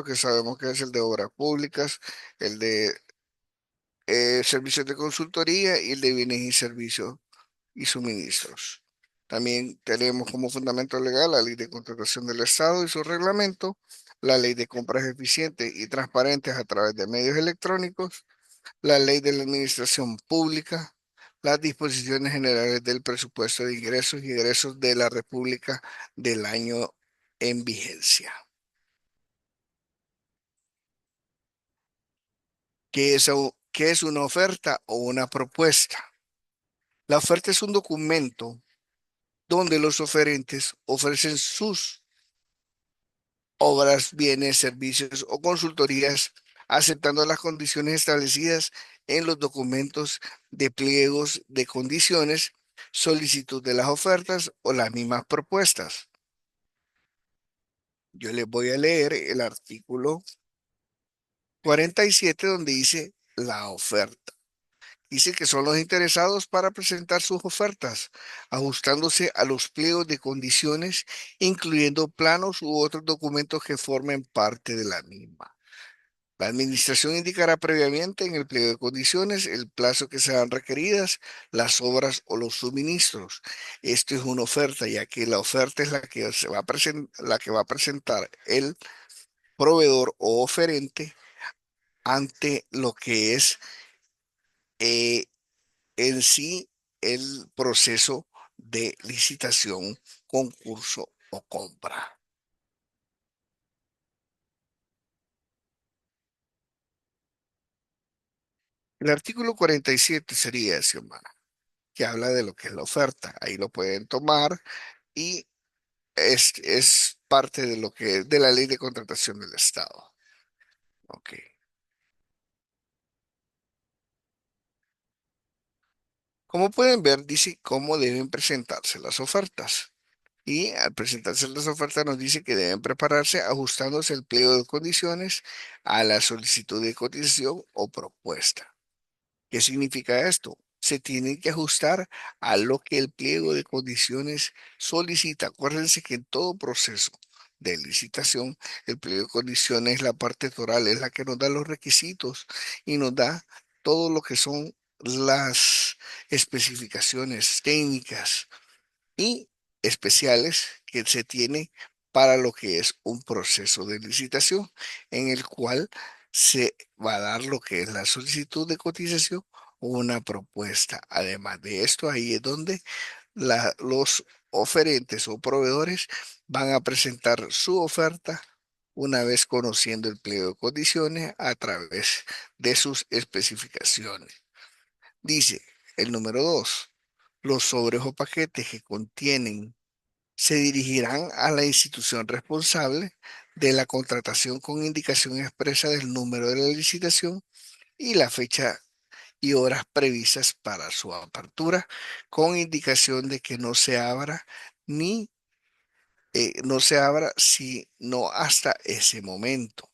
que sabemos que es el de obras públicas, el de servicios de consultoría y el de bienes y servicios y suministros. También tenemos como fundamento legal la Ley de Contratación del Estado y su reglamento, la Ley de Compras Eficientes y Transparentes a través de medios electrónicos, la Ley de la Administración Pública, las disposiciones generales del presupuesto de ingresos y egresos de la República del año en vigencia. ¿Qué es una oferta o una propuesta? La oferta es un documento donde los oferentes ofrecen sus obras, bienes, servicios o consultorías, aceptando las condiciones establecidas en los documentos de pliegos de condiciones, solicitud de las ofertas o las mismas propuestas. Yo les voy a leer el artículo 47 donde dice la oferta. Dice que son los interesados para presentar sus ofertas, ajustándose a los pliegos de condiciones, incluyendo planos u otros documentos que formen parte de la misma. La administración indicará previamente en el pliego de condiciones el plazo que sean requeridas, las obras o los suministros. Esto es una oferta, ya que la oferta es la que va a presentar el proveedor o oferente ante lo que es eh, en sí el proceso de licitación, concurso o compra. El artículo 47 sería ese, hermano, que habla de lo que es la oferta. Ahí lo pueden tomar y es parte de lo que de la ley de contratación del Estado. Ok. Como pueden ver, dice cómo deben presentarse las ofertas. Y al presentarse las ofertas nos dice que deben prepararse ajustándose el pliego de condiciones a la solicitud de cotización o propuesta. ¿Qué significa esto? Se tiene que ajustar a lo que el pliego de condiciones solicita. Acuérdense que en todo proceso de licitación, el pliego de condiciones es la parte toral, es la que nos da los requisitos y nos da todo lo que son las especificaciones técnicas y especiales que se tiene para lo que es un proceso de licitación en el cual se va a dar lo que es la solicitud de cotización o una propuesta. Además de esto, ahí es donde los oferentes o proveedores van a presentar su oferta una vez conociendo el pliego de condiciones a través de sus especificaciones. Dice el número 2. Los sobres o paquetes que contienen se dirigirán a la institución responsable de la contratación con indicación expresa del número de la licitación y la fecha y horas previstas para su apertura, con indicación de que no se abra ni no se abra sino hasta ese momento.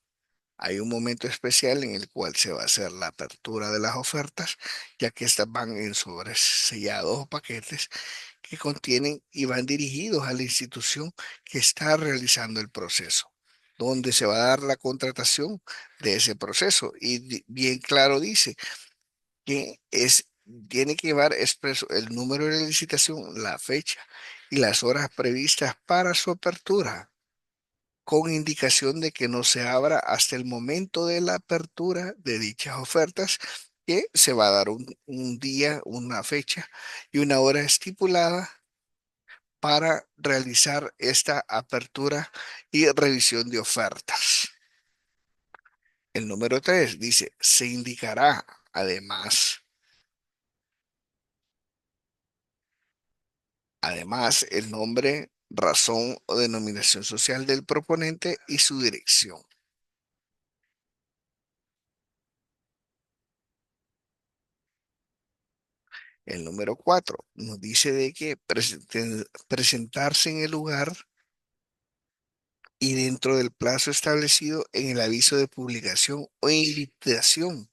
Hay un momento especial en el cual se va a hacer la apertura de las ofertas, ya que estas van en sobres sellados o paquetes que contienen y van dirigidos a la institución que está realizando el proceso, donde se va a dar la contratación de ese proceso. Y bien claro dice que tiene que llevar expreso el número de la licitación, la fecha y las horas previstas para su apertura, con indicación de que no se abra hasta el momento de la apertura de dichas ofertas, que se va a dar un día, una fecha y una hora estipulada para realizar esta apertura y revisión de ofertas. El número 3 dice, se indicará además el nombre, razón o denominación social del proponente y su dirección. El número 4 nos dice de que presentarse en el lugar y dentro del plazo establecido en el aviso de publicación o invitación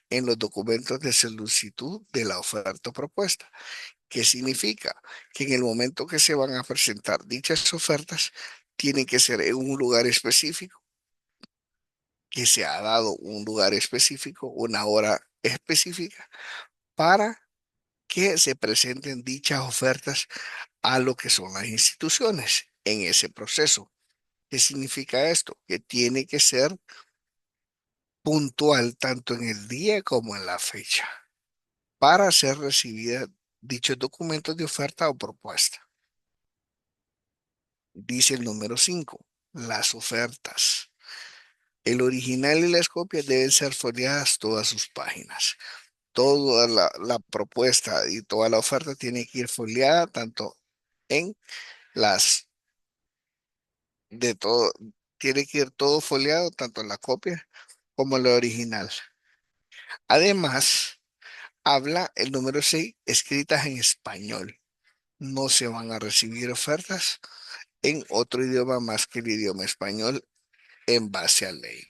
en los documentos de solicitud de la oferta o propuesta. ¿Qué significa? Que en el momento que se van a presentar dichas ofertas, tienen que ser en un lugar específico que se ha dado un lugar específico, una hora específica, para que se presenten dichas ofertas a lo que son las instituciones en ese proceso. ¿Qué significa esto? Que tiene que ser puntual tanto en el día como en la fecha para ser recibida dichos documentos de oferta o propuesta. Dice el número 5, las ofertas. El original y las copias deben ser foliadas todas sus páginas. Toda la propuesta y toda la oferta tiene que ir foliada tanto en las de todo, tiene que ir todo foliado, tanto en la copia como en la original. Además, habla el número 6, escritas en español. No se van a recibir ofertas en otro idioma más que el idioma español en base a ley.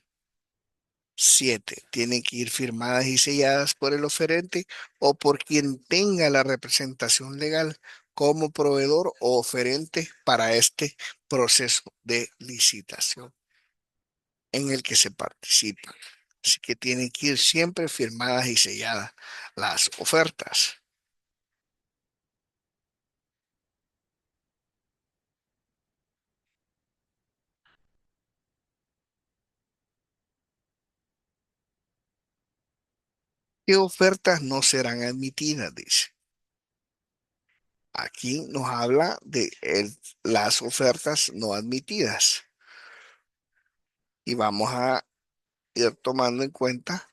7, tienen que ir firmadas y selladas por el oferente o por quien tenga la representación legal como proveedor o oferente para este proceso de licitación en el que se participa. Así que tienen que ir siempre firmadas y selladas las ofertas. ¿Qué ofertas no serán admitidas? Dice. Aquí nos habla de las ofertas no admitidas y vamos a ir tomando en cuenta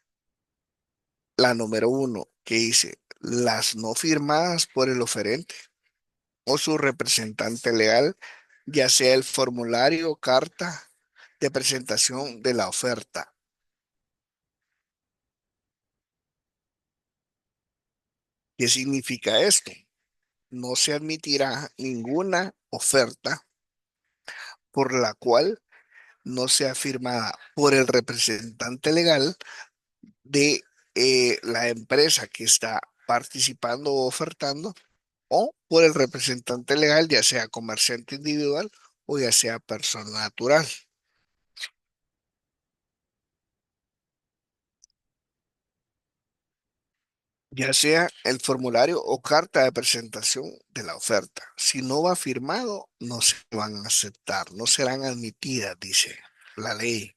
la número 1 que dice las no firmadas por el oferente o su representante legal, ya sea el formulario o carta de presentación de la oferta. ¿Qué significa esto? No se admitirá ninguna oferta por la cual no sea firmada por el representante legal de la empresa que está participando o ofertando o por el representante legal, ya sea comerciante individual o ya sea persona natural, ya sea el formulario o carta de presentación de la oferta. Si no va firmado, no se van a aceptar, no serán admitidas, dice la ley.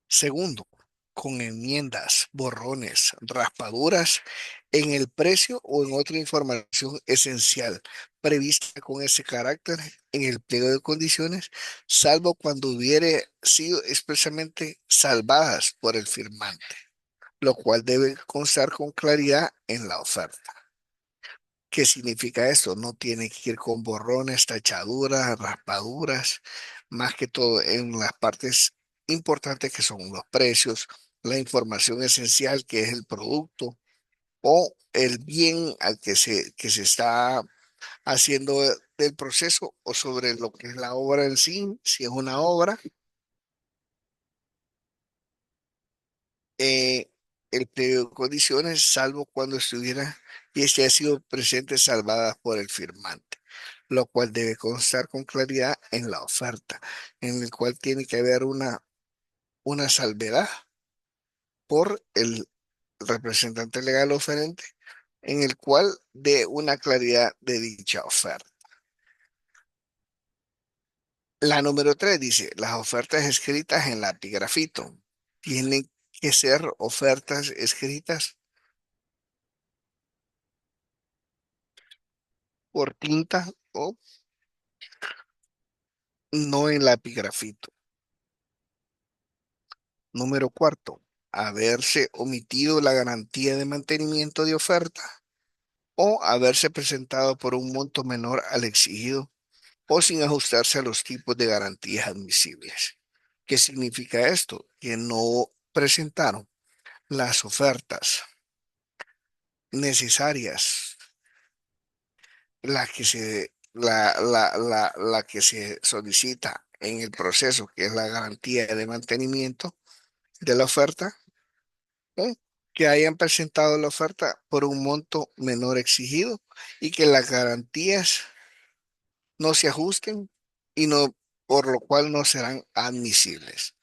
Segundo, con enmiendas, borrones, raspaduras en el precio o en otra información esencial prevista con ese carácter en el pliego de condiciones, salvo cuando hubiere sido expresamente salvadas por el firmante, lo cual debe constar con claridad en la oferta. ¿Qué significa esto? No tiene que ir con borrones, tachaduras, raspaduras, más que todo en las partes importantes que son los precios, la información esencial que es el producto o el bien al que se está haciendo del proceso o sobre lo que es la obra en sí, si es una obra, eh, el periodo de condiciones, salvo cuando estuviera y este ha sido presente salvada por el firmante, lo cual debe constar con claridad en la oferta, en el cual tiene que haber una salvedad por el representante legal oferente, en el cual dé una claridad de dicha oferta. La número 3 dice, las ofertas escritas en lapigrafito tienen que ser ofertas escritas por tinta o no en lapigrafito. Número 4, haberse omitido la garantía de mantenimiento de oferta o haberse presentado por un monto menor al exigido o sin ajustarse a los tipos de garantías admisibles. ¿Qué significa esto? Que no presentaron las ofertas necesarias, la que se solicita en el proceso, que es la garantía de mantenimiento de la oferta, ¿eh? Que hayan presentado la oferta por un monto menor exigido y que las garantías no se ajusten y no, por lo cual no serán admisibles.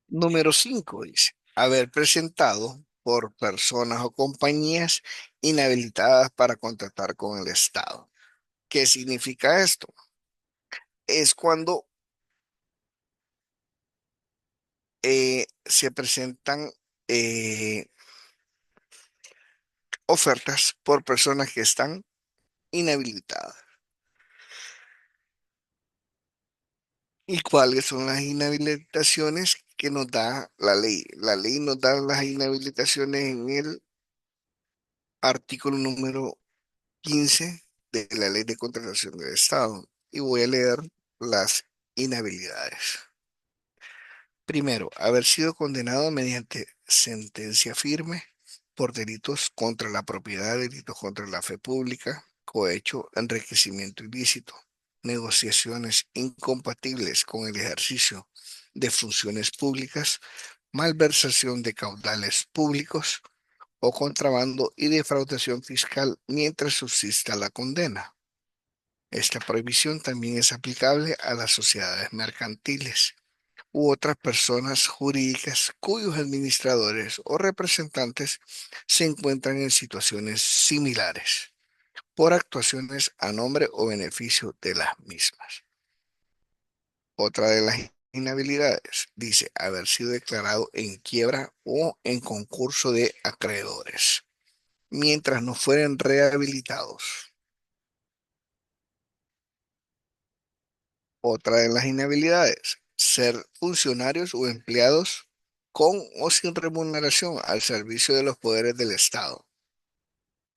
Número 5 dice, haber presentado por personas o compañías inhabilitadas para contratar con el Estado. ¿Qué significa esto? Es cuando se presentan eh, ofertas por personas que están inhabilitadas. ¿Y cuáles son las inhabilitaciones que nos da la ley? La ley nos da las inhabilitaciones en el artículo número 15 de la Ley de Contratación del Estado. Y voy a leer las inhabilidades. Primero, haber sido condenado mediante sentencia firme por delitos contra la propiedad, delitos contra la fe pública, cohecho, enriquecimiento ilícito, negociaciones incompatibles con el ejercicio de funciones públicas, malversación de caudales públicos o contrabando y defraudación fiscal mientras subsista la condena. Esta prohibición también es aplicable a las sociedades mercantiles u otras personas jurídicas cuyos administradores o representantes se encuentran en situaciones similares por actuaciones a nombre o beneficio de las mismas. Otra de las inhabilidades dice haber sido declarado en quiebra o en concurso de acreedores, mientras no fueren rehabilitados. Otra de las inhabilidades, ser funcionarios o empleados con o sin remuneración al servicio de los poderes del Estado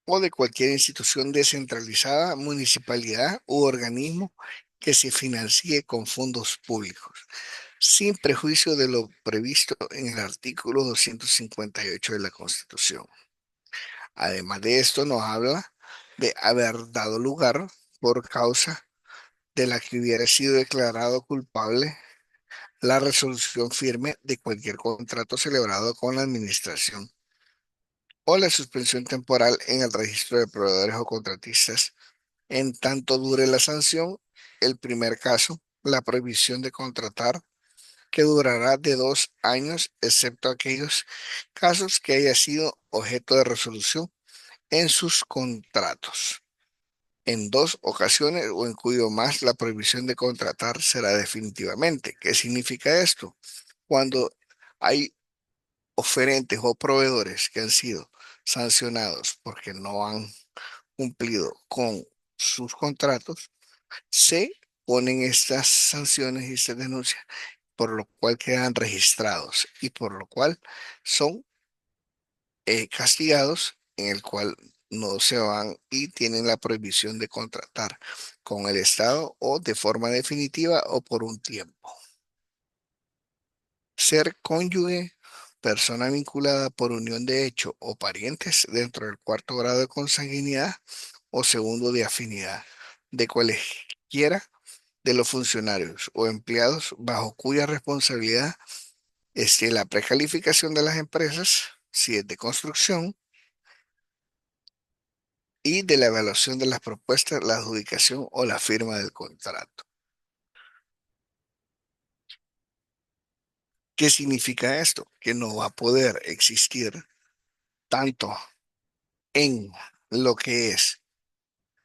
o de cualquier institución descentralizada, municipalidad u organismo que se financie con fondos públicos, sin prejuicio de lo previsto en el artículo 258 de la Constitución. Además de esto, nos habla de haber dado lugar por causa de la que hubiera sido declarado culpable la resolución firme de cualquier contrato celebrado con la administración o la suspensión temporal en el registro de proveedores o contratistas en tanto dure la sanción. El primer caso, la prohibición de contratar, que durará de 2 años, excepto aquellos casos que haya sido objeto de resolución en sus contratos, en 2 ocasiones o en cuyo más la prohibición de contratar será definitivamente. ¿Qué significa esto? Cuando hay oferentes o proveedores que han sido sancionados porque no han cumplido con sus contratos, se ponen estas sanciones y estas denuncias, por lo cual quedan registrados y por lo cual son castigados, en el cual no se van y tienen la prohibición de contratar con el Estado o de forma definitiva o por un tiempo. Ser cónyuge, persona vinculada por unión de hecho o parientes dentro del cuarto grado de consanguinidad o segundo de afinidad de cualesquiera de los funcionarios o empleados bajo cuya responsabilidad esté la precalificación de las empresas, si es de construcción, y de la evaluación de las propuestas, la adjudicación o la firma del contrato. ¿Qué significa esto? Que no va a poder existir tanto en lo que es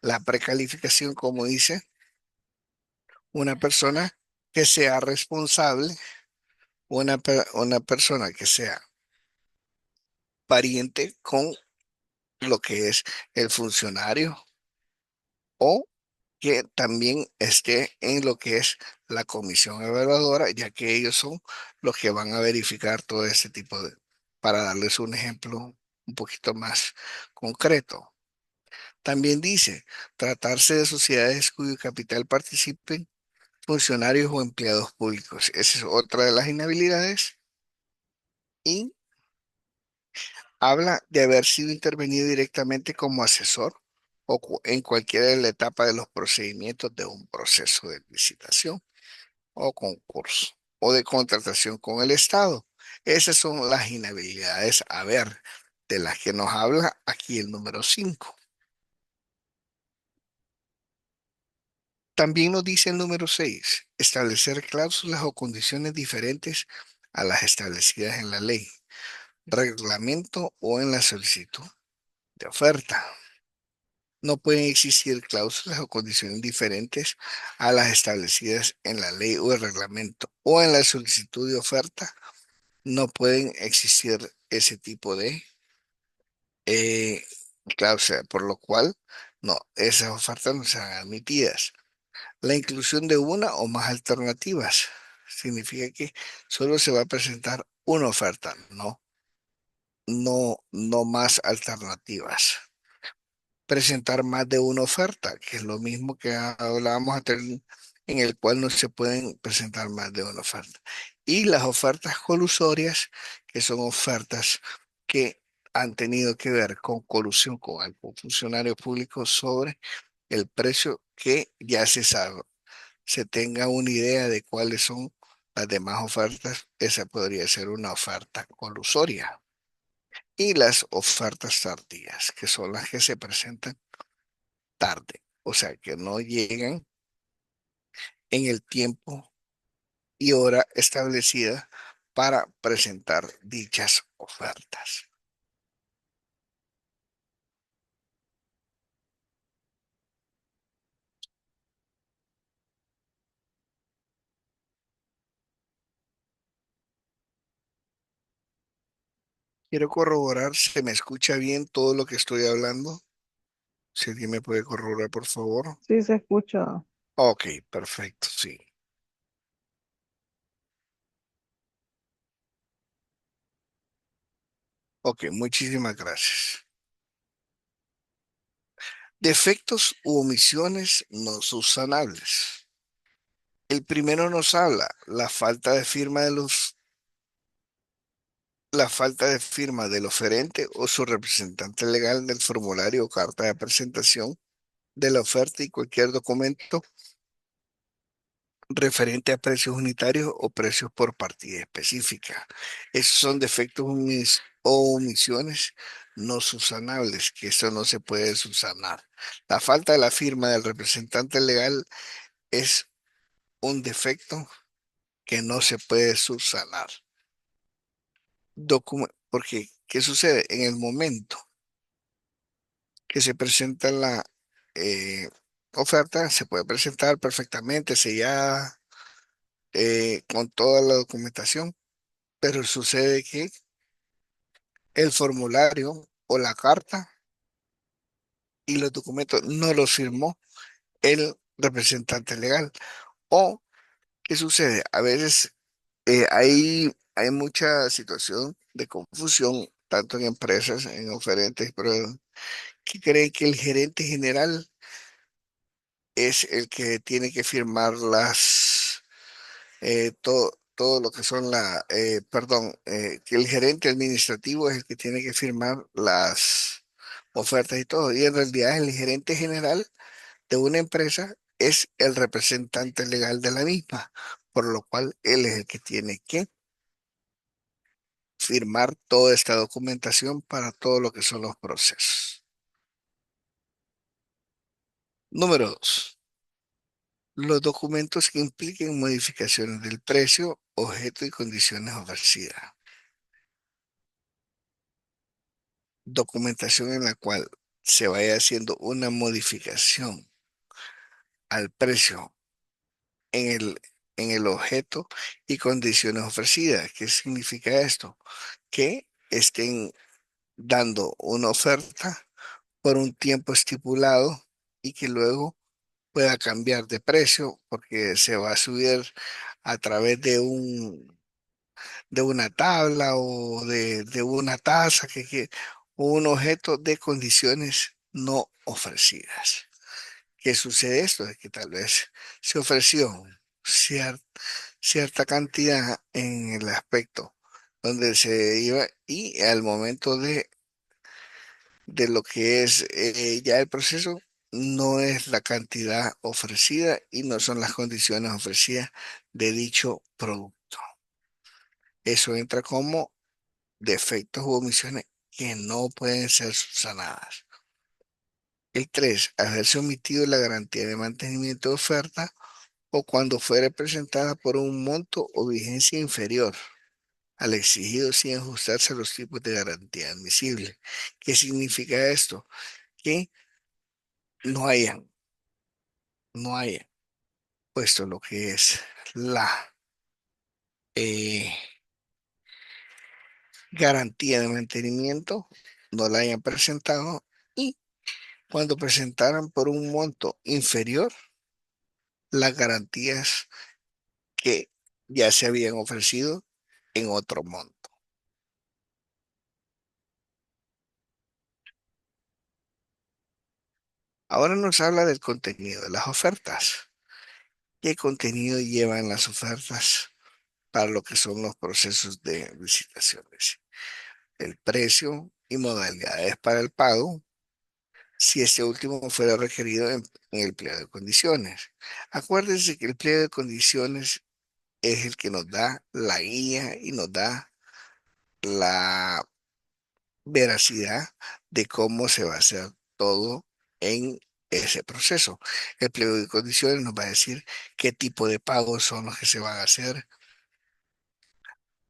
la precalificación, como dice, una persona que sea responsable, una persona que sea pariente con lo que es el funcionario o que también esté en lo que es la comisión evaluadora, ya que ellos son los que van a verificar todo este tipo de, para darles un ejemplo un poquito más concreto. También dice, tratarse de sociedades cuyo capital participen funcionarios o empleados públicos. Esa es otra de las inhabilidades. Y habla de haber sido intervenido directamente como asesor o en cualquiera de la etapa de los procedimientos de un proceso de licitación o concurso o de contratación con el Estado. Esas son las inhabilidades a ver de las que nos habla aquí el número 5. También nos dice el número 6, establecer cláusulas o condiciones diferentes a las establecidas en la ley, reglamento o en la solicitud de oferta. No pueden existir cláusulas o condiciones diferentes a las establecidas en la ley o el reglamento o en la solicitud de oferta. No pueden existir ese tipo de eh, cláusula, por lo cual no, esas ofertas no serán admitidas. La inclusión de una o más alternativas significa que solo se va a presentar una oferta, no más alternativas. Presentar más de una oferta, que es lo mismo que hablábamos anteriormente, en el cual no se pueden presentar más de una oferta. Y las ofertas colusorias, que son ofertas que han tenido que ver con colusión con algún funcionario público sobre el precio que ya se sabe, se tenga una idea de cuáles son las demás ofertas, esa podría ser una oferta colusoria. Y las ofertas tardías, que son las que se presentan tarde, o sea, que no llegan en el tiempo y hora establecida para presentar dichas ofertas. Quiero corroborar, ¿se me escucha bien todo lo que estoy hablando? Si alguien me puede corroborar, por favor. Sí, se escucha. Ok, perfecto, sí. Ok, muchísimas gracias. Defectos u omisiones no subsanables. El primero nos habla la falta de firma del oferente o su representante legal del formulario o carta de presentación de la oferta y cualquier documento referente a precios unitarios o precios por partida específica. Esos son defectos o omisiones no subsanables, que eso no se puede subsanar. La falta de la firma del representante legal es un defecto que no se puede subsanar. Porque, ¿qué sucede? En el momento que se presenta la eh, oferta, se puede presentar perfectamente sellada con toda la documentación, pero sucede que el formulario o la carta y los documentos no los firmó el representante legal. ¿O qué sucede? A veces hay mucha situación de confusión, tanto en empresas, en oferentes, pero que creen que el gerente general es el que tiene que firmar todo lo que son que el gerente administrativo es el que tiene que firmar las ofertas y todo. Y en realidad el gerente general de una empresa es el representante legal de la misma, por lo cual él es el que tiene que firmar toda esta documentación para todo lo que son los procesos. Número 2. Los documentos que impliquen modificaciones del precio, objeto y condiciones ofrecidas. Documentación en la cual se vaya haciendo una modificación al precio en el objeto y condiciones ofrecidas. ¿Qué significa esto? Que estén dando una oferta por un tiempo estipulado y que luego pueda cambiar de precio porque se va a subir a través de una tabla o de una tasa o un objeto de condiciones no ofrecidas. ¿Qué sucede esto? De que tal vez se ofreció cier- cierta cantidad en el aspecto donde se iba y al momento de lo que es ya el proceso, no es la cantidad ofrecida y no son las condiciones ofrecidas de dicho producto. Eso entra como defectos u omisiones que no pueden ser subsanadas. El 3, haberse omitido la garantía de mantenimiento de oferta o cuando fuere presentada por un monto o vigencia inferior. al exigido sin ajustarse a los tipos de garantía admisible. ¿Qué significa esto? Que no hayan, no hayan puesto lo que es la eh, garantía de mantenimiento, no la hayan presentado y cuando presentaran por un monto inferior las garantías que ya se habían ofrecido en otro monto. Ahora nos habla del contenido de las ofertas. ¿Qué contenido llevan las ofertas para lo que son los procesos de licitaciones? El precio y modalidades para el pago, si este último fuera requerido en el pliego de condiciones. Acuérdense que el pliego de condiciones es el que nos da la guía y nos da la veracidad de cómo se va a hacer todo en ese proceso. El pliego de condiciones nos va a decir qué tipo de pagos son los que se van a hacer,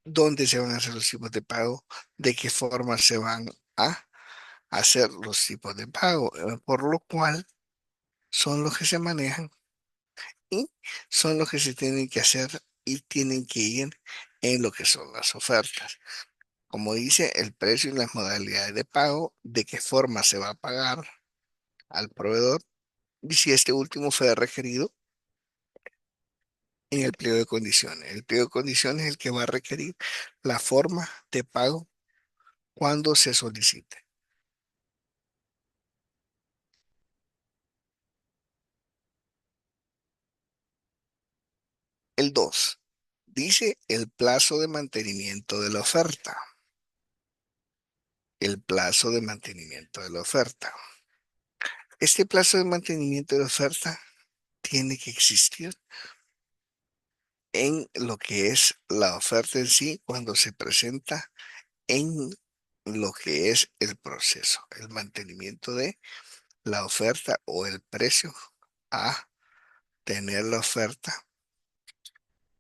dónde se van a hacer los tipos de pago, de qué forma se van a hacer los tipos de pago, por lo cual son los que se manejan y son los que se tienen que hacer y tienen que ir en lo que son las ofertas. Como dice, el precio y las modalidades de pago, de qué forma se va a pagar al proveedor y si este último fue requerido en el pliego de condiciones. El pliego de condiciones es el que va a requerir la forma de pago cuando se solicite. El 2 dice el plazo de mantenimiento de la oferta. El plazo de mantenimiento de la oferta. Este plazo de mantenimiento de la oferta tiene que existir en lo que es la oferta en sí cuando se presenta en lo que es el proceso, el mantenimiento de la oferta o el precio a tener la oferta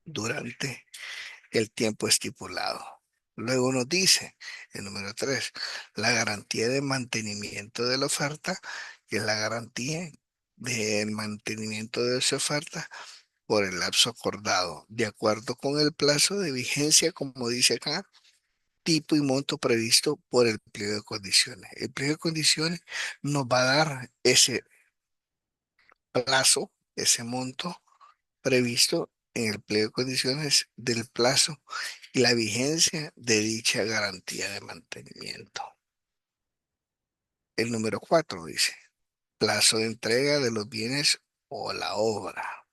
durante el tiempo estipulado. Luego nos dice, el número 3, la garantía de mantenimiento de la oferta, que es la garantía de mantenimiento de esa oferta por el lapso acordado, de acuerdo con el plazo de vigencia, como dice acá, tipo y monto previsto por el pliego de condiciones. El pliego de condiciones nos va a dar ese plazo, ese monto previsto en el pliego de condiciones del plazo y la vigencia de dicha garantía de mantenimiento. El número 4 dice, plazo de entrega de los bienes o la obra.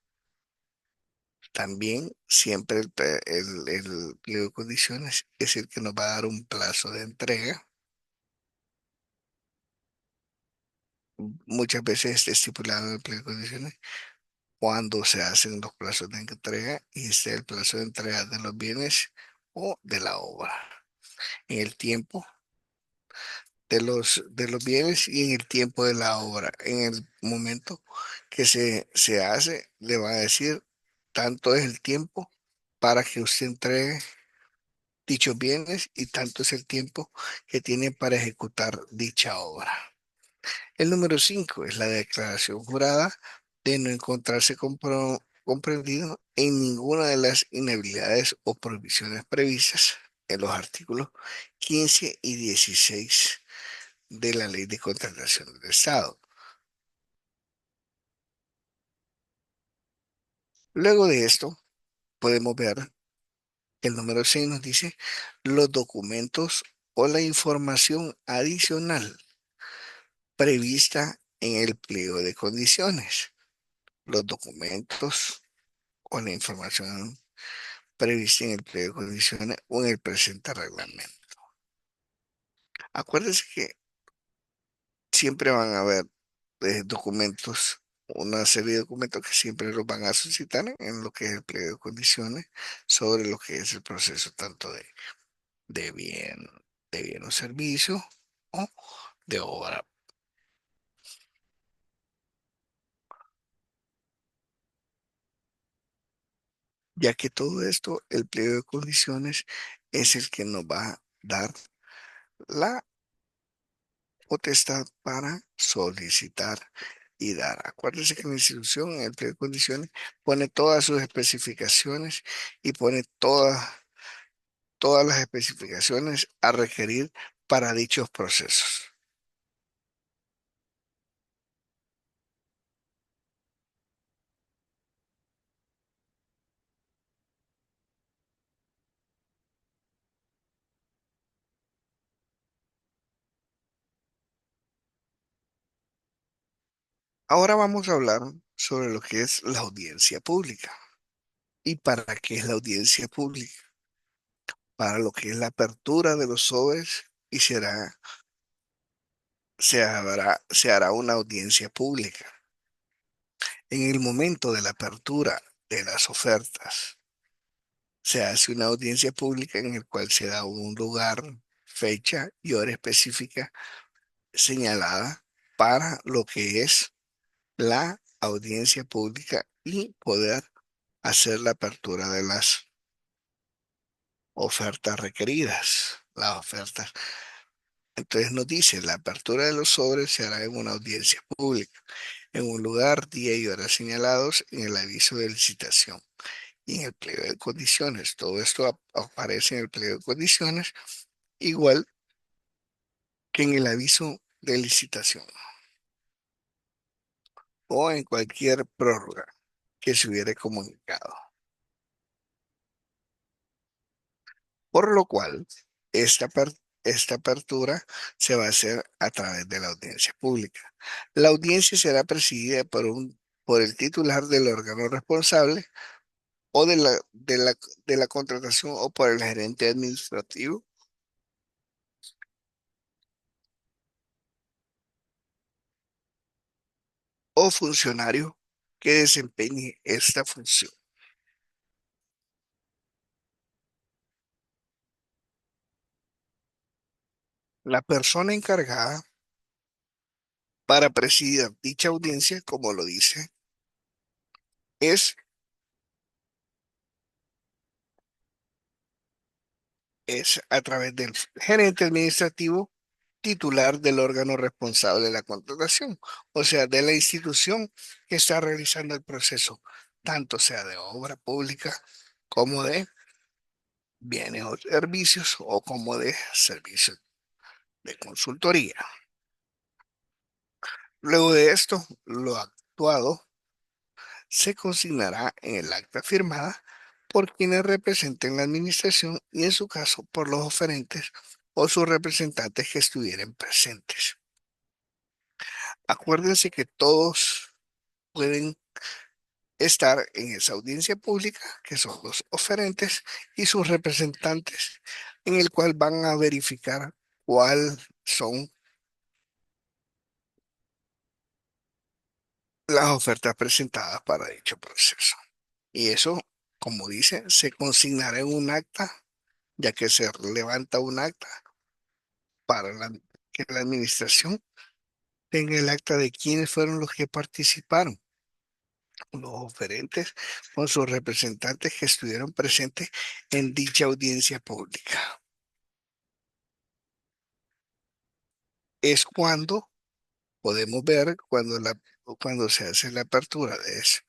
También siempre el pliego de condiciones es el que nos va a dar un plazo de entrega. Muchas veces está estipulado en el pliego de condiciones cuando se hacen los plazos de entrega y este es el plazo de entrega de los bienes o de la obra. En el tiempo de los bienes y en el tiempo de la obra. En el momento que se hace, le va a decir, tanto es el tiempo para que usted entregue dichos bienes y tanto es el tiempo que tiene para ejecutar dicha obra. El número 5 es la declaración jurada de no encontrarse comprendido en ninguna de las inhabilidades o prohibiciones previstas en los artículos 15 y 16 de la Ley de Contratación del Estado. Luego de esto, podemos ver que el número 6 nos dice los documentos o la información adicional prevista en el pliego de condiciones. Los documentos o la información prevista en el pliego de condiciones o en el presente reglamento. Acuérdense que siempre van a haber documentos, una serie de documentos que siempre los van a solicitar en lo que es el pliego de condiciones sobre lo que es el proceso tanto de bien, de bien o servicio o de obra. ya que todo esto, el pliego de condiciones, es el que nos va a dar la potestad para solicitar y dar. Acuérdense que en la institución, en el pliego de condiciones, pone todas sus especificaciones y pone todas las especificaciones a requerir para dichos procesos. Ahora vamos a hablar sobre lo que es la audiencia pública. ¿Y para qué es la audiencia pública? Para lo que es la apertura de los sobres y se hará una audiencia pública. En el momento de la apertura de las ofertas, se hace una audiencia pública en el cual se da un lugar, fecha y hora específica señalada para lo que es la audiencia pública y poder hacer la apertura de las ofertas requeridas. Las ofertas. Entonces nos dice, la apertura de los sobres se hará en una audiencia pública, en un lugar, día y hora señalados en el aviso de licitación y en el pliego de condiciones. Todo esto aparece en el pliego de condiciones, igual que en el aviso de licitación o en cualquier prórroga que se hubiere comunicado. Por lo cual, esta, esta apertura se va a hacer a través de la audiencia pública. La audiencia será presidida por el titular del órgano responsable o de la contratación o por el gerente administrativo o funcionario que desempeñe esta función. La persona encargada para presidir dicha audiencia, como lo dice, es, es a través del gerente administrativo titular del órgano responsable de la contratación, o sea, de la institución que está realizando el proceso, tanto sea de obra pública como de bienes o servicios o como de servicios de consultoría. Luego de esto, lo actuado se consignará en el acta firmada por quienes representen la administración y en su caso por los oferentes o sus representantes que estuvieran presentes. Acuérdense que todos pueden estar en esa audiencia pública, que son los oferentes y sus representantes, en el cual van a verificar cuáles son las ofertas presentadas para dicho proceso. Y eso, como dice, se consignará en un acta, ya que se levanta un acta para que la administración tenga el acta de quiénes fueron los que participaron, los oferentes con sus representantes que estuvieron presentes en dicha audiencia pública. Es cuando podemos ver cuando se hace la apertura de eso.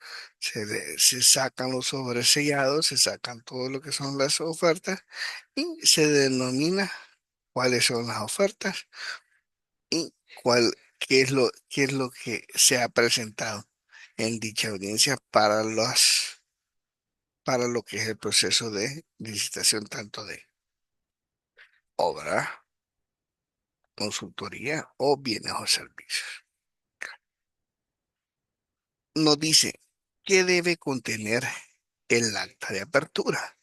Se sacan los sobres sellados, se sacan todo lo que son las ofertas y se denomina cuáles son las ofertas y qué es lo que se ha presentado en dicha audiencia para lo que es el proceso de licitación tanto de obra, consultoría o bienes o servicios. Nos dice qué debe contener el acta de apertura.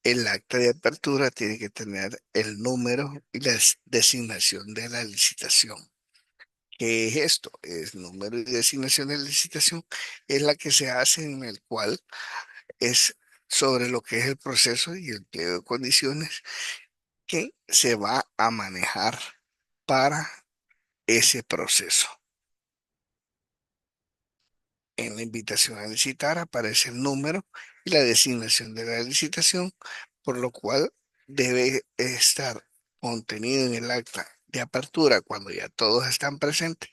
El acta de apertura tiene que tener el número y la designación de la licitación. ¿Qué es esto? Es número y designación de la licitación. Es la que se hace en el cual es sobre lo que es el proceso y el pliego de condiciones que se va a manejar para ese proceso. En la invitación a licitar aparece el número y la designación de la licitación, por lo cual debe estar contenido en el acta de apertura cuando ya todos están presentes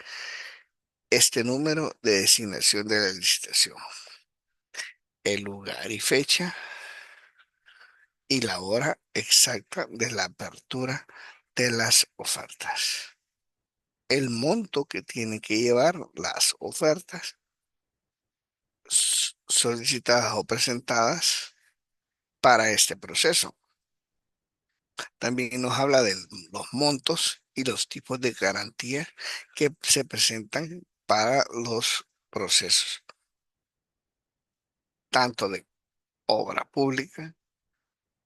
este número de designación de la licitación, el lugar y fecha y la hora exacta de la apertura de las ofertas, el monto que tienen que llevar las ofertas solicitadas o presentadas para este proceso. También nos habla de los montos y los tipos de garantías que se presentan para los procesos, tanto de obra pública,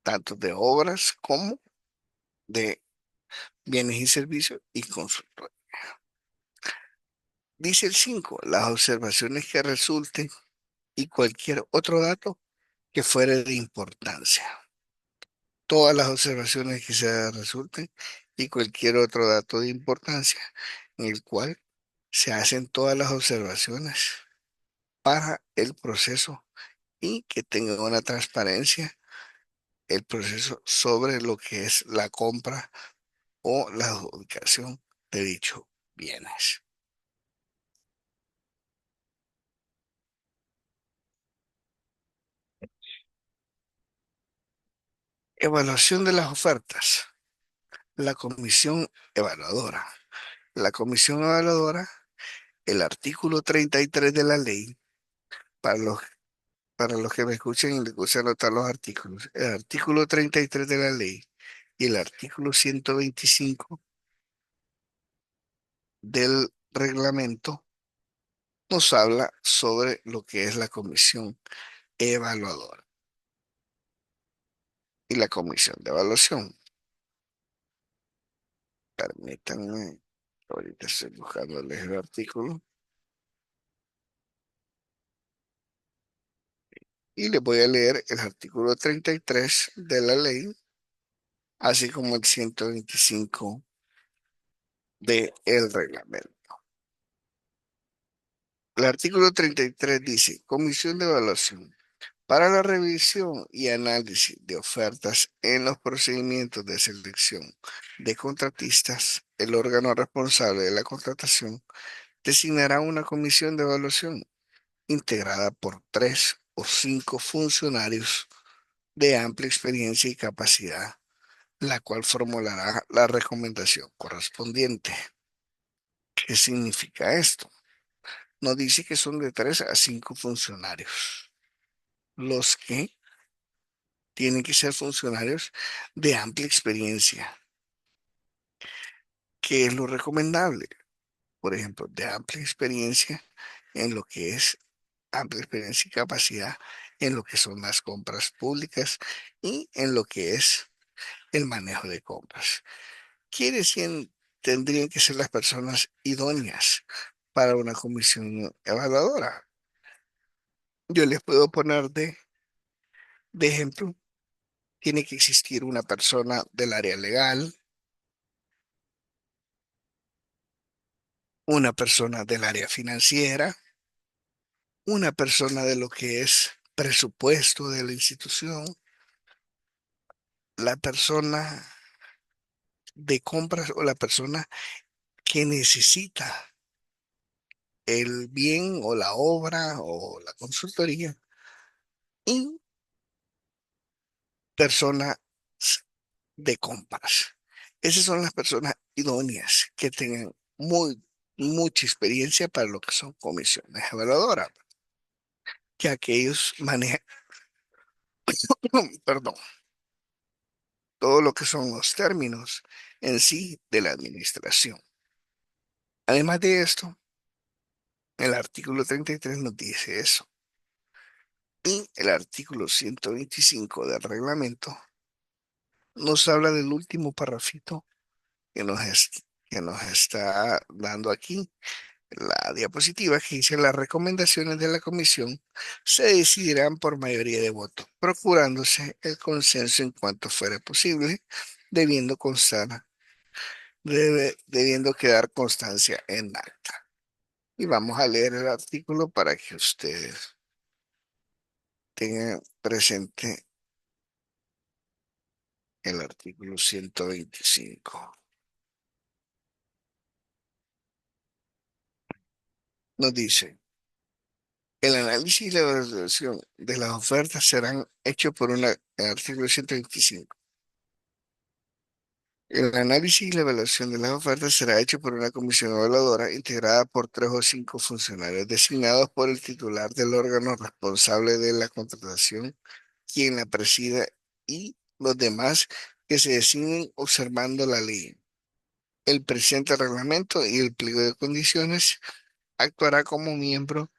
tanto de obras como de bienes y servicios y consultoría. Dice el 5, las observaciones que resulten y cualquier otro dato que fuere de importancia. Todas las observaciones que se resulten y cualquier otro dato de importancia en el cual se hacen todas las observaciones para el proceso y que tenga una transparencia el proceso sobre lo que es la compra o la adjudicación de dichos bienes. Evaluación de las ofertas. La comisión evaluadora. La comisión evaluadora, el artículo 33 de la ley, para los que me escuchen y les gusta anotar los artículos, el artículo 33 de la ley y el artículo 125 del reglamento nos habla sobre lo que es la comisión evaluadora y la comisión de evaluación. Permítanme, ahorita estoy buscando el artículo y les voy a leer el artículo 33 de la ley, así como el 125 del reglamento. El artículo 33 dice, comisión de evaluación. Para la revisión y análisis de ofertas en los procedimientos de selección de contratistas, el órgano responsable de la contratación designará una comisión de evaluación integrada por 3 o 5 funcionarios de amplia experiencia y capacidad, la cual formulará la recomendación correspondiente. ¿Qué significa esto? Nos dice que son de 3 a 5 funcionarios los que tienen que ser funcionarios de amplia experiencia. ¿Qué es lo recomendable? Por ejemplo, de amplia experiencia en lo que es amplia experiencia y capacidad en lo que son las compras públicas y en lo que es el manejo de compras. ¿Quiénes tendrían que ser las personas idóneas para una comisión evaluadora? Yo les puedo poner de ejemplo, tiene que existir una persona del área legal, una persona del área financiera, una persona de lo que es presupuesto de la institución, la persona de compras o la persona que necesita el bien o la obra o la consultoría y personas de compras. Esas son las personas idóneas que tengan mucha experiencia para lo que son comisiones evaluadoras, que aquellos manejan, perdón, todo lo que son los términos en sí de la administración. Además de esto, el artículo 33 nos dice eso. Y el artículo 125 del reglamento nos habla del último parrafito que nos está dando aquí la diapositiva, que dice las recomendaciones de la comisión se decidirán por mayoría de votos, procurándose el consenso en cuanto fuera posible, debiendo constar, debiendo quedar constancia en acta. Y vamos a leer el artículo para que ustedes tengan presente el artículo 125. Nos dice, el análisis y la evaluación de las ofertas serán hechos por el artículo 125. El análisis y la evaluación de las ofertas será hecho por una comisión evaluadora integrada por 3 o 5 funcionarios designados por el titular del órgano responsable de la contratación, quien la presida y los demás que se designen observando la ley. El presente reglamento y el pliego de condiciones actuará como miembro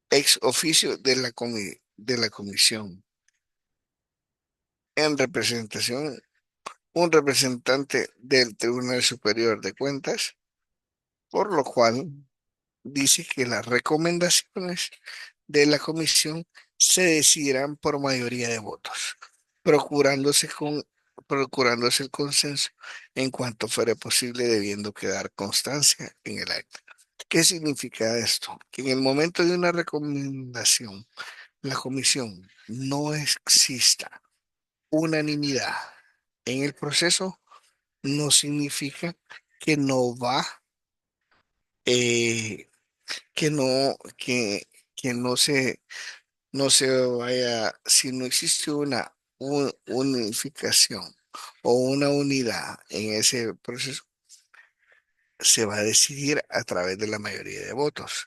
ex oficio de la comisión. En representación, un representante del Tribunal Superior de Cuentas, por lo cual dice que las recomendaciones de la comisión se decidirán por mayoría de votos, procurándose con, procurándose el consenso en cuanto fuere posible, debiendo quedar constancia en el acta. ¿Qué significa esto? Que en el momento de una recomendación, la comisión no exista unanimidad en el proceso, no significa que no va, eh, que no, que no se vaya, si no existe una unificación o una unidad en ese proceso, se va a decidir a través de la mayoría de votos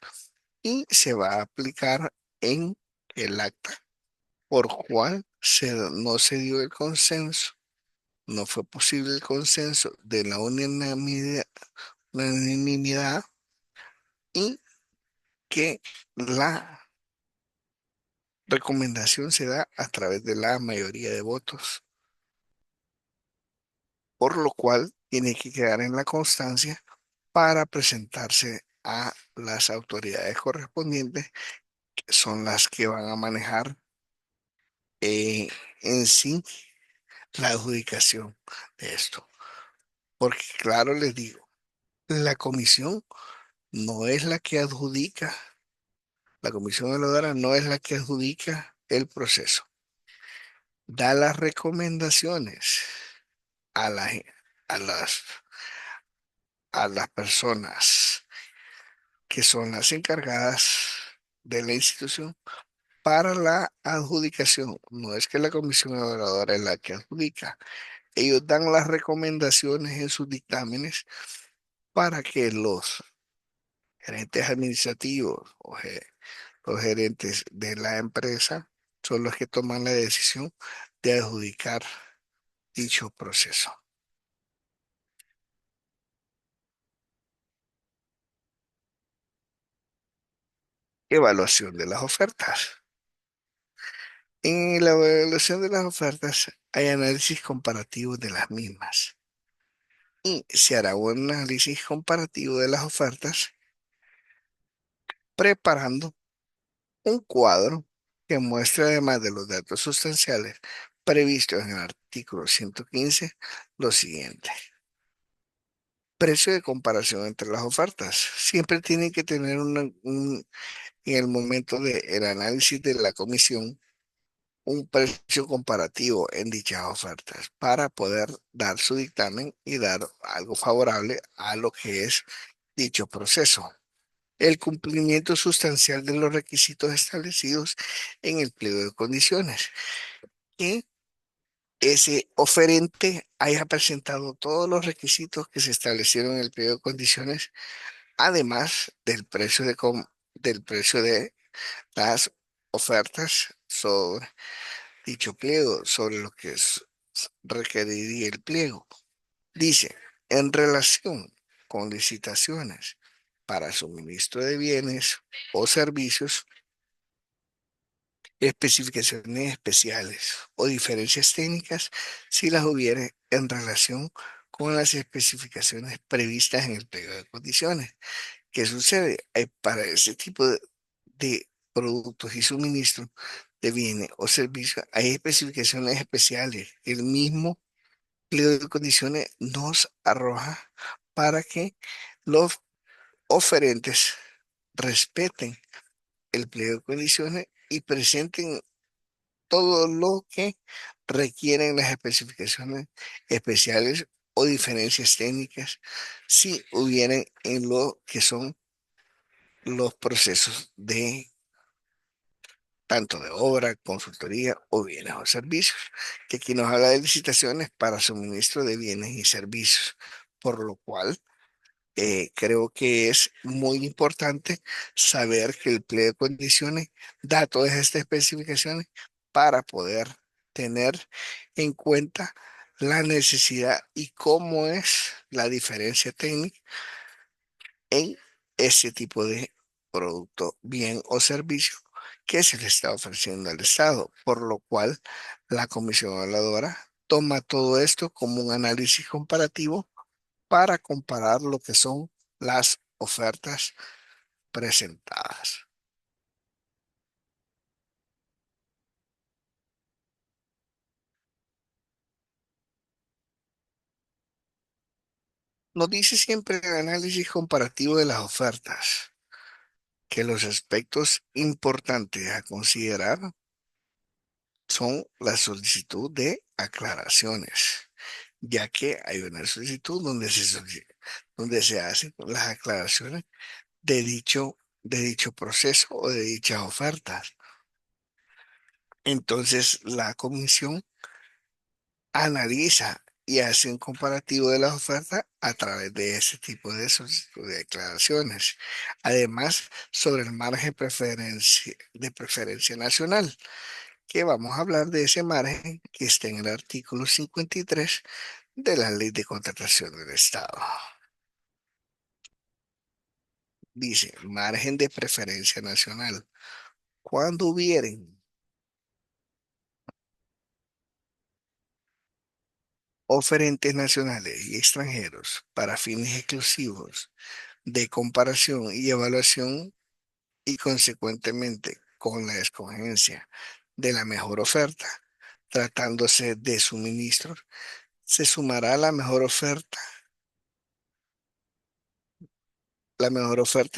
y se va a aplicar en el acta por cual no se dio el consenso, no fue posible el consenso de la unanimidad y que la recomendación se da a través de la mayoría de votos, por lo cual tiene que quedar en la constancia para presentarse a las autoridades correspondientes, que son las que van a manejar eh, en sí la adjudicación de esto. Porque claro, les digo, la comisión no es la que adjudica, la comisión evaluadora no es la que adjudica el proceso, da las recomendaciones a a las, a las personas que son las encargadas de la institución para la adjudicación. No es que la comisión evaluadora es la que adjudica. Ellos dan las recomendaciones en sus dictámenes para que los gerentes administrativos los gerentes de la empresa son los que toman la decisión de adjudicar dicho proceso. Evaluación de las ofertas. En la evaluación de las ofertas hay análisis comparativo de las mismas y se hará un análisis comparativo de las ofertas preparando un cuadro que muestre, además de los datos sustanciales previstos en el artículo 115, lo siguiente. Precio de comparación entre las ofertas. Siempre tienen que tener en el momento del análisis de la comisión un precio comparativo en dichas ofertas para poder dar su dictamen y dar algo favorable a lo que es dicho proceso. El cumplimiento sustancial de los requisitos establecidos en el pliego de condiciones. Que ese oferente haya presentado todos los requisitos que se establecieron en el pliego de condiciones, además del precio de las ofertas sobre dicho pliego, sobre lo que requeriría el pliego. Dice, en relación con licitaciones para suministro de bienes o servicios, especificaciones especiales o diferencias técnicas, si las hubiere en relación con las especificaciones previstas en el pliego de condiciones. ¿Qué sucede? Para ese tipo de productos y suministros de bienes o servicios, hay especificaciones especiales. El mismo pliego de condiciones nos arroja para que los oferentes respeten el pliego de condiciones y presenten todo lo que requieren las especificaciones especiales o diferencias técnicas si hubieran en lo que son los procesos de tanto de obra, consultoría o bienes o servicios, que aquí nos habla de licitaciones para suministro de bienes y servicios, por lo cual creo que es muy importante saber que el pliego de condiciones da todas estas especificaciones para poder tener en cuenta la necesidad y cómo es la diferencia técnica en ese tipo de producto, bien o servicio que se le está ofreciendo al Estado, por lo cual la Comisión Evaluadora toma todo esto como un análisis comparativo para comparar lo que son las ofertas presentadas. Nos dice siempre el análisis comparativo de las ofertas que los aspectos importantes a considerar son la solicitud de aclaraciones, ya que hay una solicitud donde se hacen las aclaraciones de dicho proceso o de dichas ofertas. Entonces, la comisión analiza y hace un comparativo de las ofertas a través de ese tipo de solicitud de declaraciones. Además, sobre el margen de preferencia nacional, que vamos a hablar de ese margen que está en el artículo 53 de la Ley de Contratación del Estado. Dice, margen de preferencia nacional. Cuando hubieren oferentes nacionales y extranjeros para fines exclusivos de comparación y evaluación y consecuentemente con la escogencia de la mejor oferta, tratándose de suministros, se sumará la mejor oferta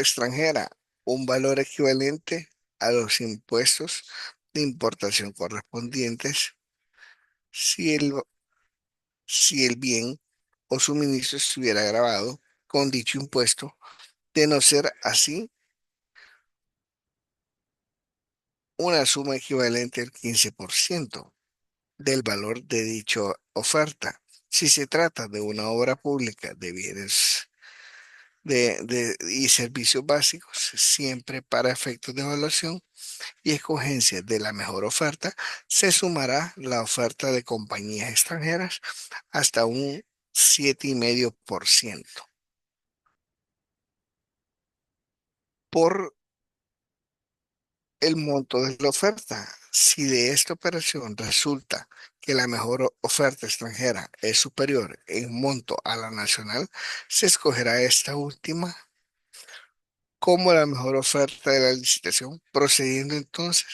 extranjera, un valor equivalente a los impuestos de importación correspondientes si si el bien o suministro estuviera grabado con dicho impuesto. De no ser así, una suma equivalente al 15% del valor de dicha oferta. Si se trata de una obra pública de bienes y servicios básicos, siempre para efectos de evaluación y escogencia de la mejor oferta, se sumará la oferta de compañías extranjeras hasta un 7,5% por el monto de la oferta. Si de esta operación resulta que la mejor oferta extranjera es superior en monto a la nacional, se escogerá esta última como la mejor oferta de la licitación, procediendo entonces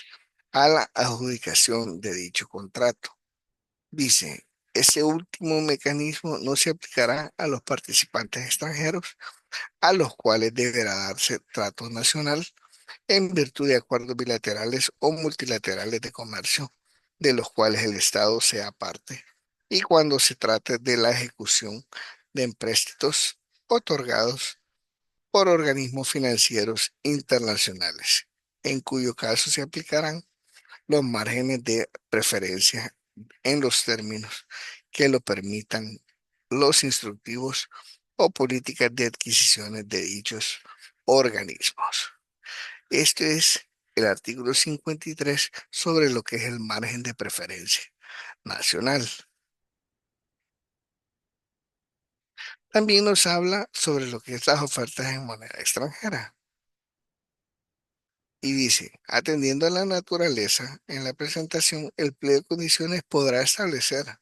a la adjudicación de dicho contrato. Dice, este último mecanismo no se aplicará a los participantes extranjeros, a los cuales deberá darse trato nacional en virtud de acuerdos bilaterales o multilaterales de comercio, de los cuales el Estado sea parte, y cuando se trate de la ejecución de empréstitos otorgados por organismos financieros internacionales, en cuyo caso se aplicarán los márgenes de preferencia en los términos que lo permitan los instructivos o políticas de adquisiciones de dichos organismos. Este es el artículo 53 sobre lo que es el margen de preferencia nacional. También nos habla sobre lo que es las ofertas en moneda extranjera. Y dice, atendiendo a la naturaleza, en la presentación, el pliego de condiciones podrá establecer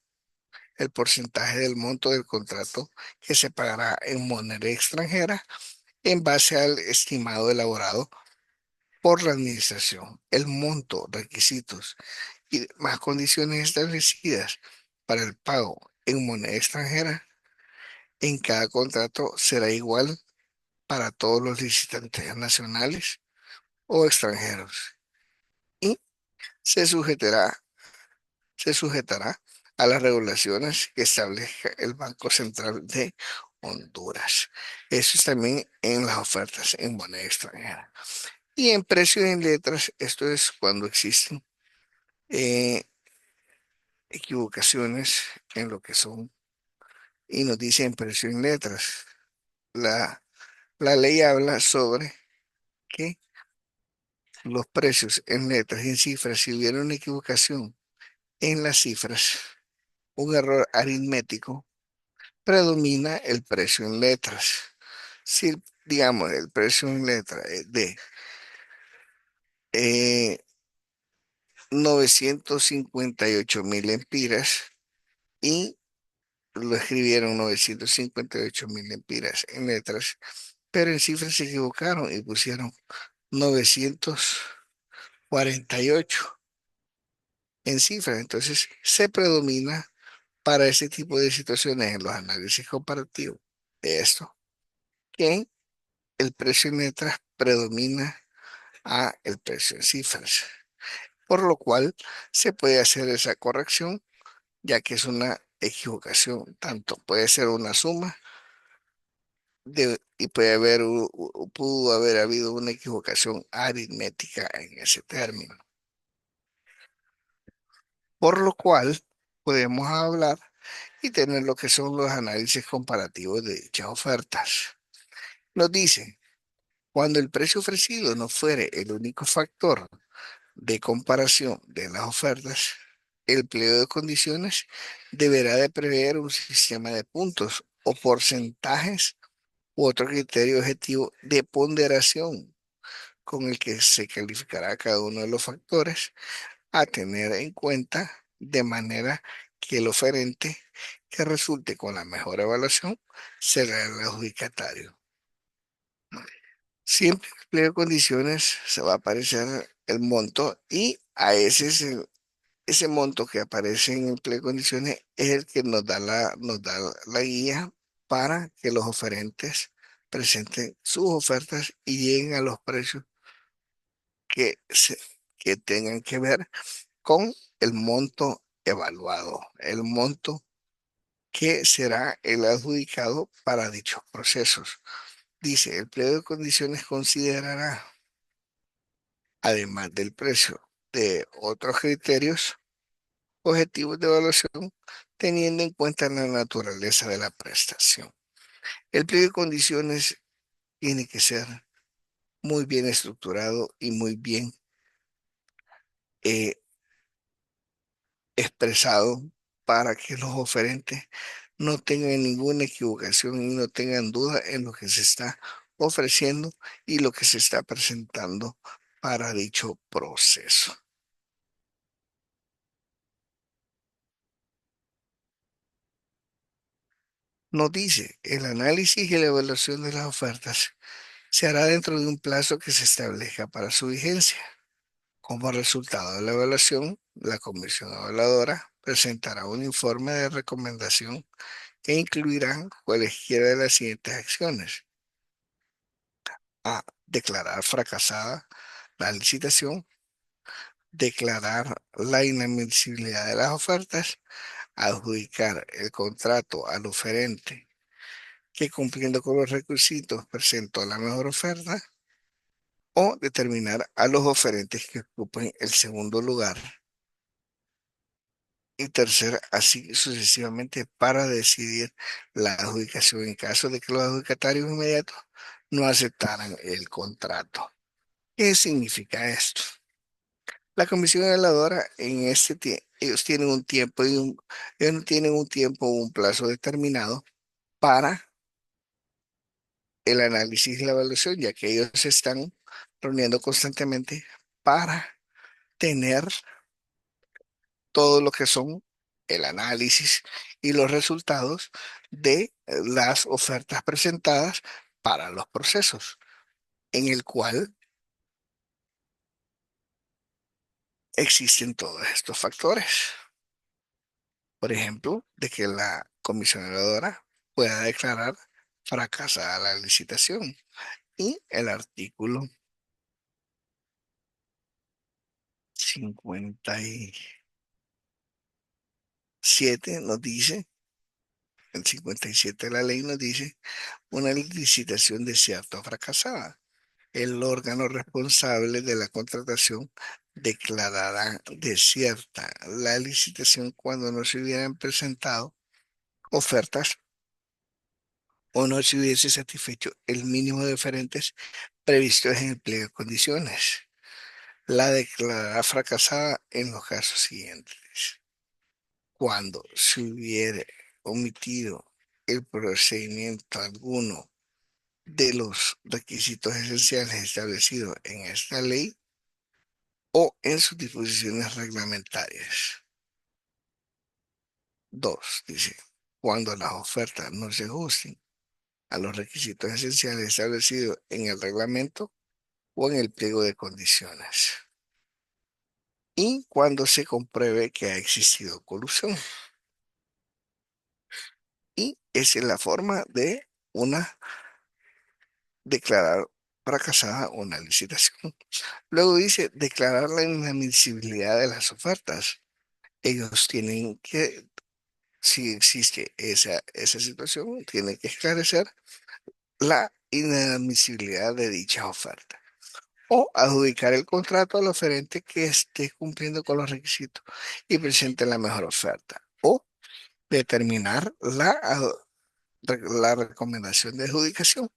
el porcentaje del monto del contrato que se pagará en moneda extranjera en base al estimado elaborado por la administración, el monto, requisitos y más condiciones establecidas para el pago en moneda extranjera en cada contrato será igual para todos los licitantes nacionales o extranjeros y se sujetará, se sujetará a las regulaciones que establezca el Banco Central de Honduras. Eso es también en las ofertas en moneda extranjera. Y en precios en letras, esto es cuando existen eh, equivocaciones en lo que son, y nos dice en precio en letras. La, la ley habla sobre que los precios en letras y en cifras, si hubiera una equivocación en las cifras, un error aritmético, predomina el precio en letras. Si, digamos, el precio en letra es de eh, 958.000 empiras y lo escribieron 958.000 empiras en letras, pero en cifras se equivocaron y pusieron 948 en cifras. Entonces, se predomina para ese tipo de situaciones en los análisis comparativos de esto, que el precio en letras predomina a el precio en cifras, por lo cual se puede hacer esa corrección, ya que es una equivocación, tanto puede ser una suma y puede haber, pudo haber habido una equivocación aritmética en ese término, por lo cual podemos hablar y tener lo que son los análisis comparativos de dichas ofertas. Nos dice, cuando el precio ofrecido no fuere el único factor de comparación de las ofertas, el pliego de condiciones deberá de prever un sistema de puntos o porcentajes u otro criterio objetivo de ponderación con el que se calificará cada uno de los factores a tener en cuenta de manera que el oferente que resulte con la mejor evaluación será el adjudicatario. Siempre en el pliego de condiciones se va a aparecer el monto y a ese monto que aparece en el pliego de condiciones es el que nos da la guía para que los oferentes presenten sus ofertas y lleguen a los precios que, que tengan que ver con el monto evaluado, el monto que será el adjudicado para dichos procesos. Dice, el pliego de condiciones considerará, además del precio, de otros criterios objetivos de evaluación, teniendo en cuenta la naturaleza de la prestación. El pliego de condiciones tiene que ser muy bien estructurado y muy bien eh, expresado para que los oferentes no tengan ninguna equivocación y no tengan duda en lo que se está ofreciendo y lo que se está presentando para dicho proceso. Nos dice, el análisis y la evaluación de las ofertas se hará dentro de un plazo que se establezca para su vigencia. Como resultado de la evaluación, la comisión evaluadora presentará un informe de recomendación que incluirá cualesquiera de las siguientes acciones. A. Declarar fracasada la licitación, declarar la inadmisibilidad de las ofertas, adjudicar el contrato al oferente que cumpliendo con los requisitos presentó la mejor oferta o determinar a los oferentes que ocupen el segundo lugar y tercer, así sucesivamente para decidir la adjudicación en caso de que los adjudicatarios inmediatos no aceptaran el contrato. ¿Qué significa esto? La comisión evaluadora en este tiempo, ellos tienen un tiempo ellos no tienen un tiempo o un plazo determinado para el análisis y la evaluación, ya que ellos se están reuniendo constantemente para tener todo lo que son el análisis y los resultados de las ofertas presentadas para los procesos, en el cual existen todos estos factores. Por ejemplo, de que la comisión evaluadora pueda declarar fracasada la licitación. Y el artículo 57 nos dice, el 57 de la ley nos dice, una licitación desierta o fracasada. El órgano responsable de la contratación declarará desierta la licitación cuando no se hubieran presentado ofertas o no se hubiese satisfecho el mínimo de oferentes previstos en el pliego de condiciones. La declarará fracasada en los casos siguientes: cuando se hubiere omitido el procedimiento alguno de los requisitos esenciales establecidos en esta ley o en sus disposiciones reglamentarias. Dos, dice, cuando las ofertas no se ajusten a los requisitos esenciales establecidos en el reglamento o en el pliego de condiciones. Y cuando se compruebe que ha existido colusión. Y esa es la forma de una declarar fracasada una licitación. Luego dice declarar la inadmisibilidad de las ofertas. Ellos tienen que, si existe esa situación, tienen que esclarecer la inadmisibilidad de dicha oferta o adjudicar el contrato al oferente que esté cumpliendo con los requisitos y presente la mejor oferta o determinar la recomendación de adjudicación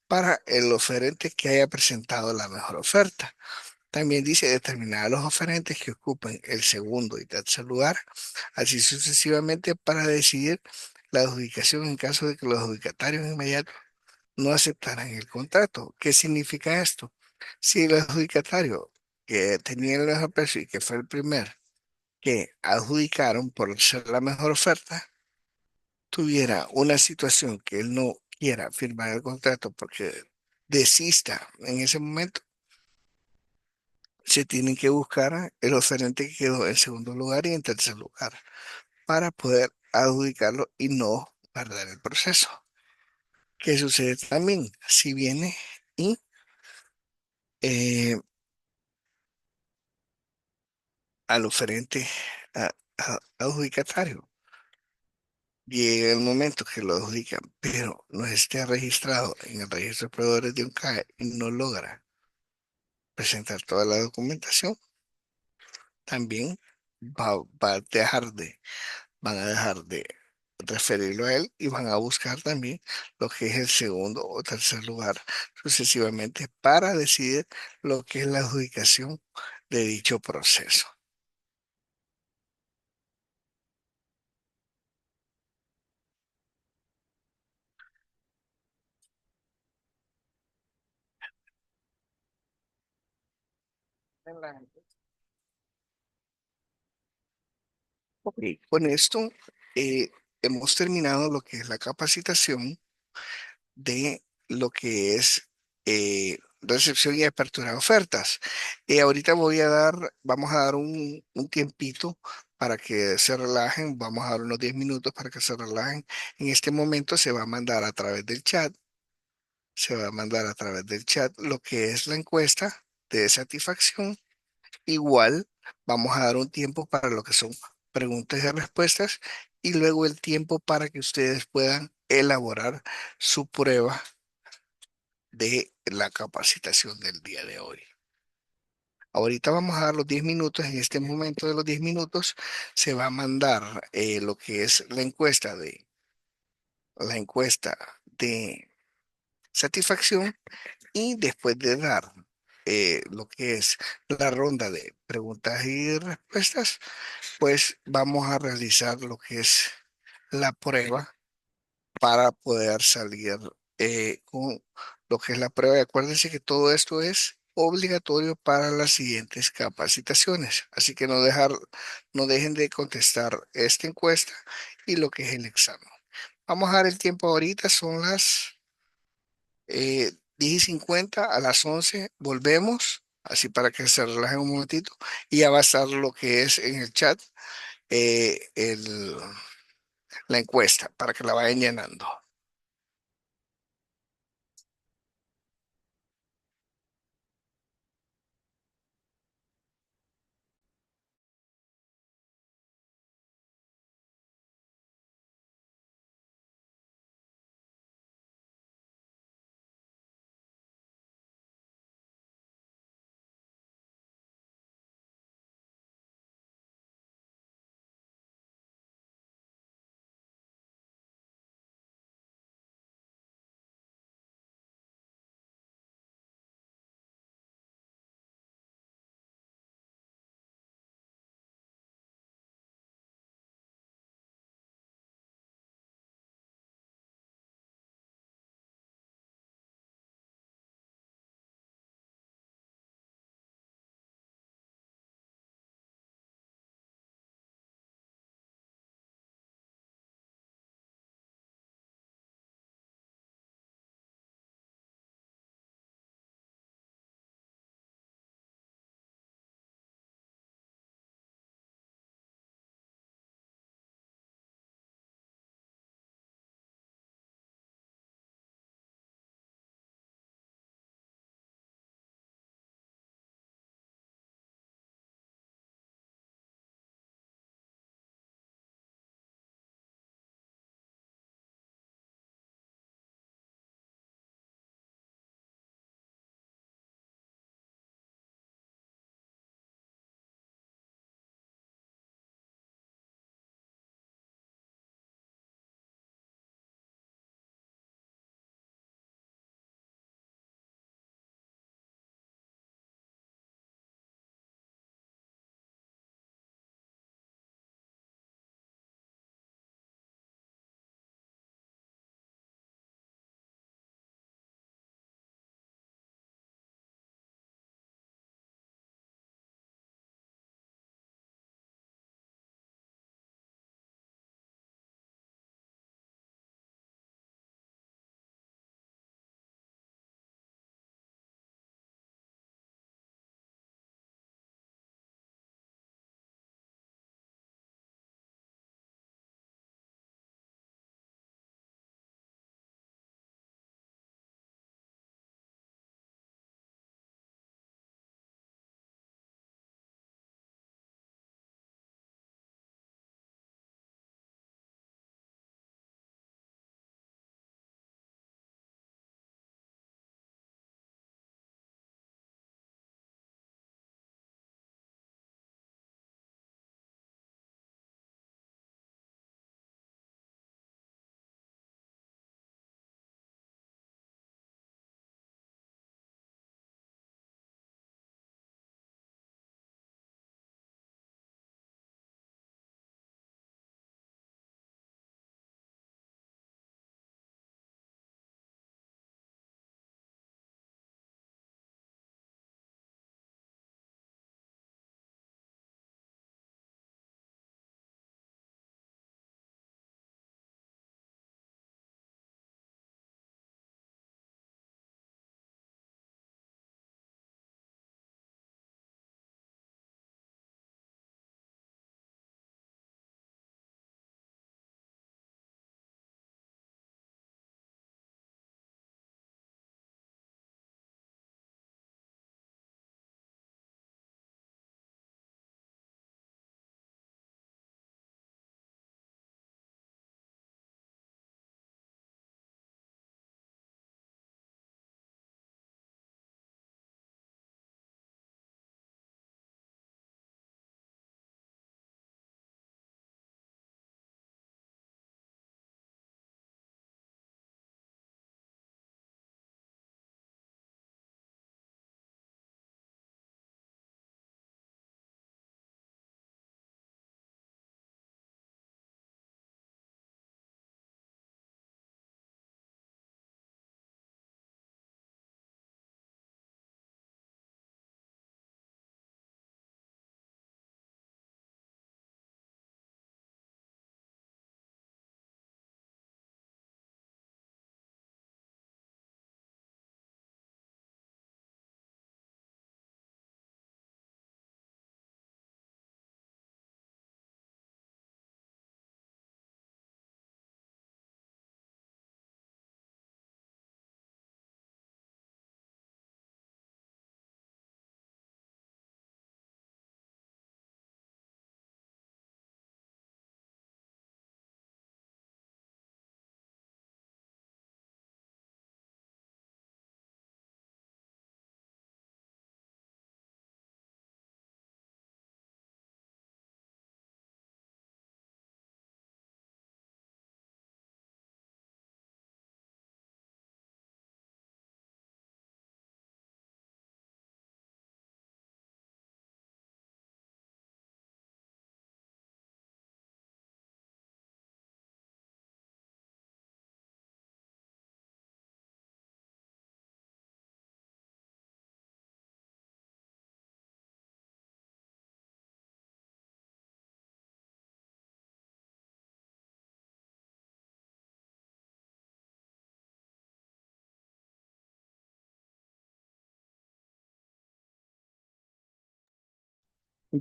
para el oferente que haya presentado la mejor oferta. También dice determinar a los oferentes que ocupen el segundo y tercer lugar, así sucesivamente para decidir la adjudicación en caso de que los adjudicatarios inmediatos no aceptaran el contrato. ¿Qué significa esto? Si el adjudicatario que tenía el mejor precio y que fue el primer que adjudicaron por ser la mejor oferta, tuviera una situación que él no quiera firmar el contrato porque desista en ese momento, se tienen que buscar el oferente que quedó en segundo lugar y en tercer lugar para poder adjudicarlo y no perder el proceso. ¿Qué sucede también? Si viene y eh, al oferente adjudicatario llega el momento que lo adjudican, pero no esté registrado en el registro de proveedores de un CAE y no logra presentar toda la documentación, también va a dejar van a dejar de referirlo a él y van a buscar también lo que es el segundo o tercer lugar sucesivamente para decidir lo que es la adjudicación de dicho proceso. Ok, con esto hemos terminado lo que es la capacitación de lo que es recepción y apertura de ofertas. Ahorita vamos a dar un tiempito para que se relajen, vamos a dar unos 10 minutos para que se relajen. En este momento se va a mandar a través del chat, se va a mandar a través del chat lo que es la encuesta de satisfacción. Igual vamos a dar un tiempo para lo que son preguntas y respuestas y luego el tiempo para que ustedes puedan elaborar su prueba de la capacitación del día de hoy. Ahorita vamos a dar los 10 minutos. En este momento de los 10 minutos se va a mandar lo que es la encuesta de satisfacción y después de dar lo que es la ronda de preguntas y respuestas, pues vamos a realizar lo que es la prueba para poder salir con lo que es la prueba. Y acuérdense que todo esto es obligatorio para las siguientes capacitaciones. Así que no dejen de contestar esta encuesta y lo que es el examen. Vamos a dar el tiempo ahorita, son las 10:50, a las 11 volvemos, así para que se relajen un momentito y ya va a estar lo que es en el chat la encuesta para que la vayan llenando.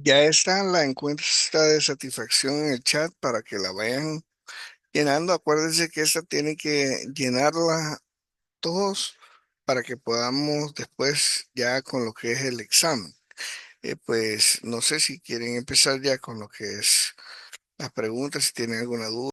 Ya está la encuesta de satisfacción en el chat para que la vayan llenando. Acuérdense que esta tiene que llenarla todos para que podamos después ya con lo que es el examen. Pues no sé si quieren empezar ya con lo que es las preguntas, si tienen alguna duda.